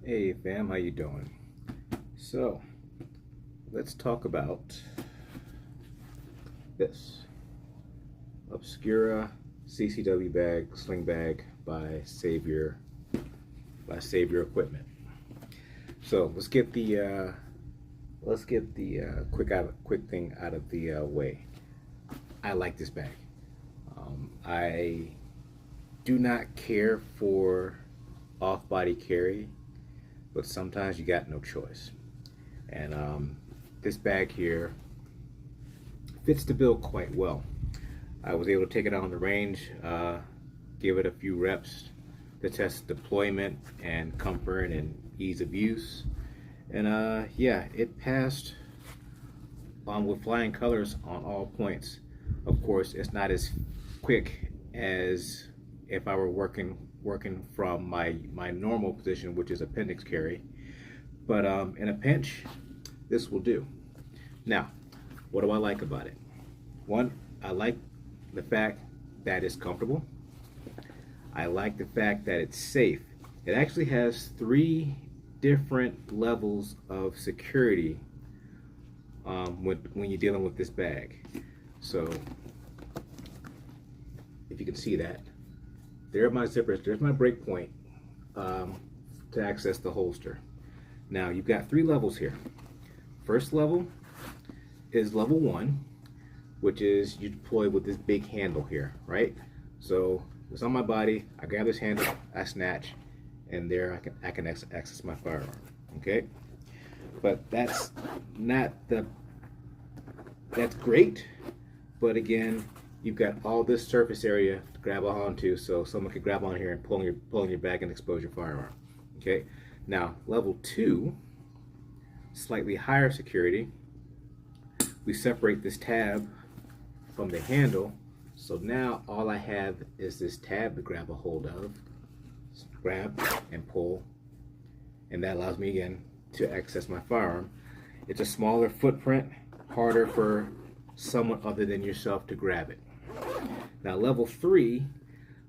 Hey fam, how you doing? So, let's talk about this Obscura CCW Sling Bag by Savior Equipment. So let's get the quick thing out of the way. I like this bag. I do not care for off-body carry, but sometimes you got no choice. And this bag here fits the bill quite well. I was able to take it out on the range, give it a few reps to test deployment and comfort and ease of use. And yeah, it passed with flying colors on all points. Of course, it's not as quick as if I were working from my normal position, which is appendix carry. But in a pinch, this will do. Now, what do I like about it? One, I like the fact that it's comfortable. I like the fact that it's safe. It actually has 3 different levels of security when you're dealing with this bag. So, if you can see that, there are my zippers. There's my break point to access the holster. Now, you've got 3 levels here. First level is level 1, which is you deploy with this big handle here, right? So it's on my body. I grab this handle, I snatch, and there I can access my firearm. Okay, but that's great. But again, you've got all this surface area to grab onto, so someone could grab on here and pull on your back and expose your firearm. Okay, now level 2, slightly higher security. We separate this tab from the handle, so now all I have is this tab to grab a hold of, grab and pull, and that allows me again to access my firearm. It's a smaller footprint, harder for someone other than yourself to grab it. Now level 3,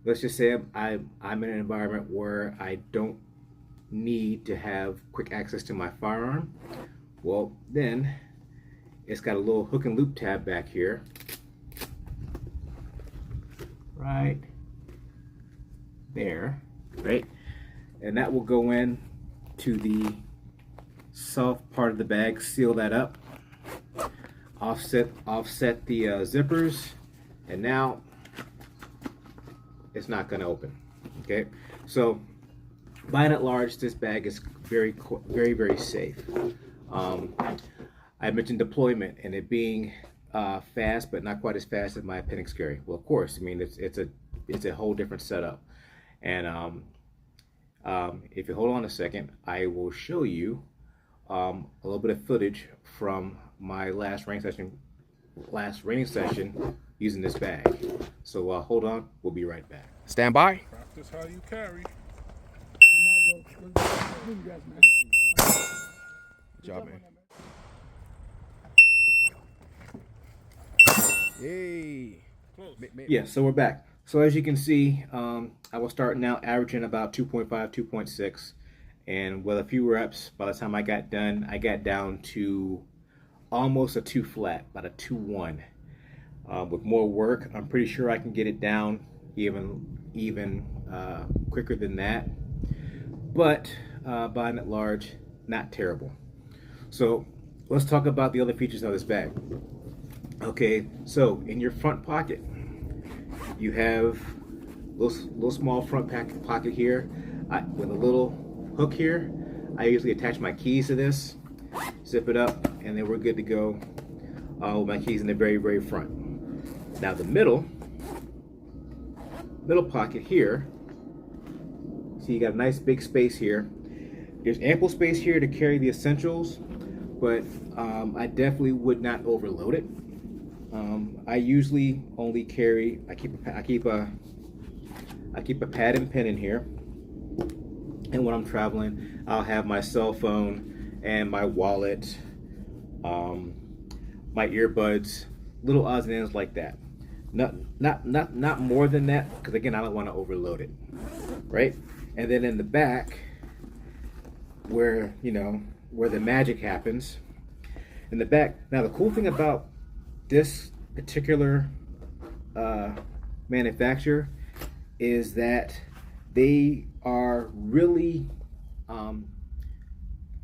let's just say I'm in an environment where I don't need to have quick access to my firearm. Well, then it's got a little hook and loop tab back here, right there, right? And that will go in to the soft part of the bag, seal that up, offset the zippers, and now it's not going to open. Okay, so by and at large, this bag is very safe. I mentioned deployment and it being fast, but not quite as fast as my appendix carry. Well, of course, I mean it's a whole different setup. And if you hold on a second, I will show you a little bit of footage from my last training session using this bag. So hold on, we'll be right back. Stand by. Practice how you carry. I'm out, bro. You guys, man. Good job, man. Yay. Yeah, so we're back. So as you can see, I was starting out averaging about 2.5, 2.6, and with a few reps, by the time I got done, I got down to almost a 2 flat, about a 2-1. With more work, I'm pretty sure I can get it down even quicker than that. But by and large, not terrible. So let's talk about the other features of this bag. Okay, so in your front pocket, you have little small front pocket here with a little hook here. I usually attach my keys to this, zip it up, and then we're good to go with my keys in the very front. Now the middle pocket here, so you got a nice big space here. There's ample space here to carry the essentials, but I definitely would not overload it. I usually only carry, I keep a pad and pen in here, and when I'm traveling, I'll have my cell phone and my wallet, my earbuds, little odds and ends like that. Not more than that, because again, I don't want to overload it, right? And then in the back, where, you know, where the magic happens. In the back. Now the cool thing about this particular manufacturer is that they are really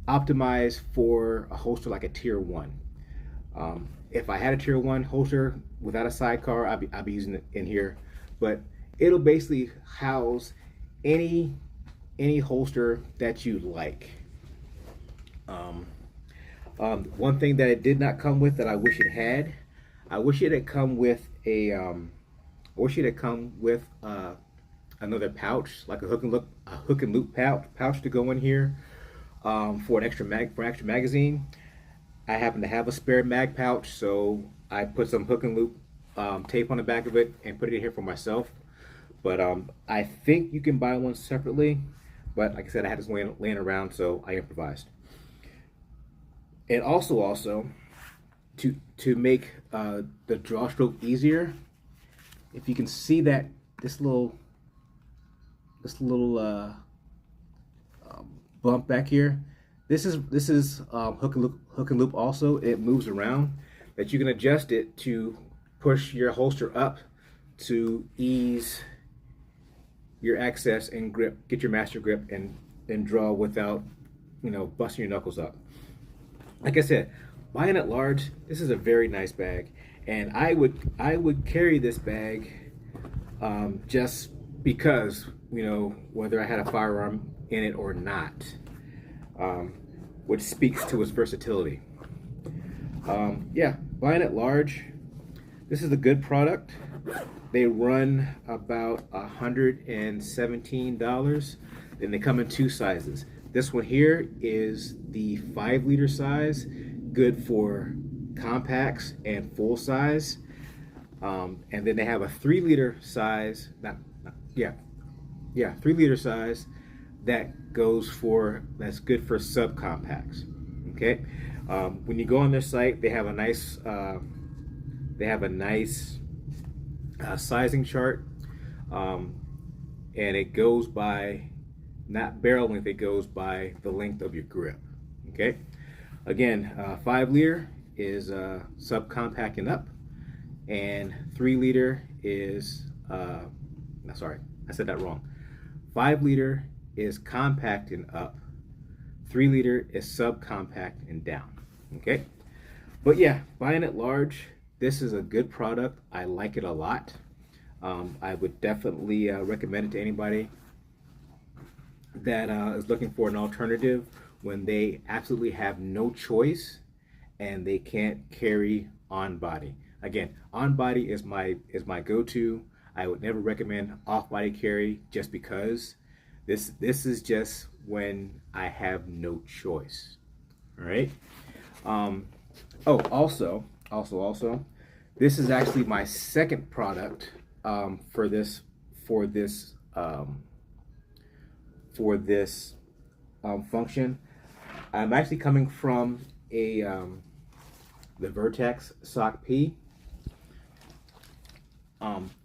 optimized for a holster like a tier 1. If I had a tier 1 holster without a sidecar, I'd be using it in here, but it'll basically house any holster that you like. One thing that it did not come with that I wish it had, I wish it had come with a another pouch, like a hook and loop pouch to go in here, for an extra magazine. I happen to have a spare mag pouch, so I put some hook and loop tape on the back of it and put it in here for myself. But I think you can buy one separately, but like I said, I had this laying around, so I improvised. And also to make the draw stroke easier, if you can see that this little bump back here, this is hook and loop also. It moves around, that you can adjust it to push your holster up to ease your access and grip, get your master grip and draw without, you know, busting your knuckles up. Like I said, buying at large, this is a very nice bag, and I would carry this bag just because, you know, whether I had a firearm in it or not, which speaks to its versatility. Yeah, buying at large, this is a good product. They run about $117, and they come in 2 sizes. This one here is the 5-liter size, good for compacts and full size. And then they have a 3-liter size, 3-liter size that's good for subcompacts. Okay, when you go on their site, they have a nice sizing chart, and it goes by not barrel length, it goes by the length of your grip. Okay, again, 5-liter is subcompact and up, and 3-liter is sorry, I said that wrong. 5-liter is compact and up, 3-liter is subcompact and down. Okay, but yeah, buying at large, this is a good product. I like it a lot. I would definitely recommend it to anybody that is looking for an alternative when they absolutely have no choice and they can't carry on body. Again, on body is my go-to. I would never recommend off body carry just because this is just when I have no choice. All right. Also, this is actually my second product for this function. I'm actually coming from the Vertex Sock P.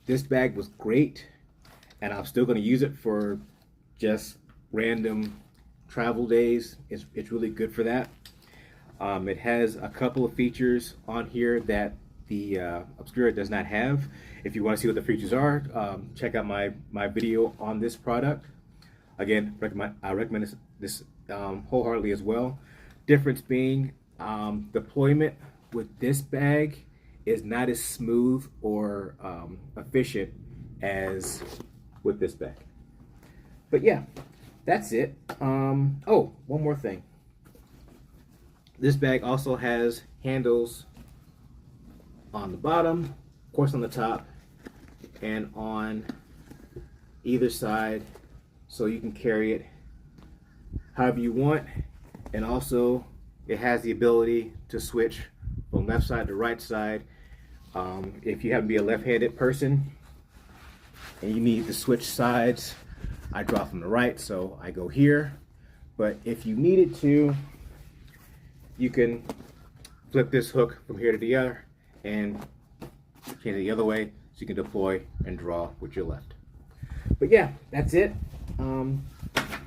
This bag was great, and I'm still going to use it for just random travel days. It's really good for that. It has a couple of features on here that the Obscura does not have. If you want to see what the features are, check out my video on this product. Again, I recommend this wholeheartedly as well. Difference being, deployment with this bag is not as smooth or efficient as with this bag. But yeah, that's it. Oh, one more thing. This bag also has handles on the bottom, of course on the top, and on either side, so you can carry it however you want. And also it has the ability to switch from left side to right side. If you happen to be a left-handed person and you need to switch sides, I draw from the right, so I go here. But if you needed to, you can flip this hook from here to the other and change it the other way, so you can deploy and draw with your left. But yeah, that's it.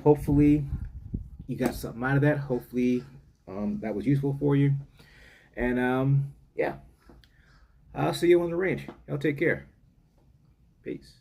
Hopefully you got something out of that. Hopefully that was useful for you. And yeah, I'll see you on the range. Y'all take care. Peace.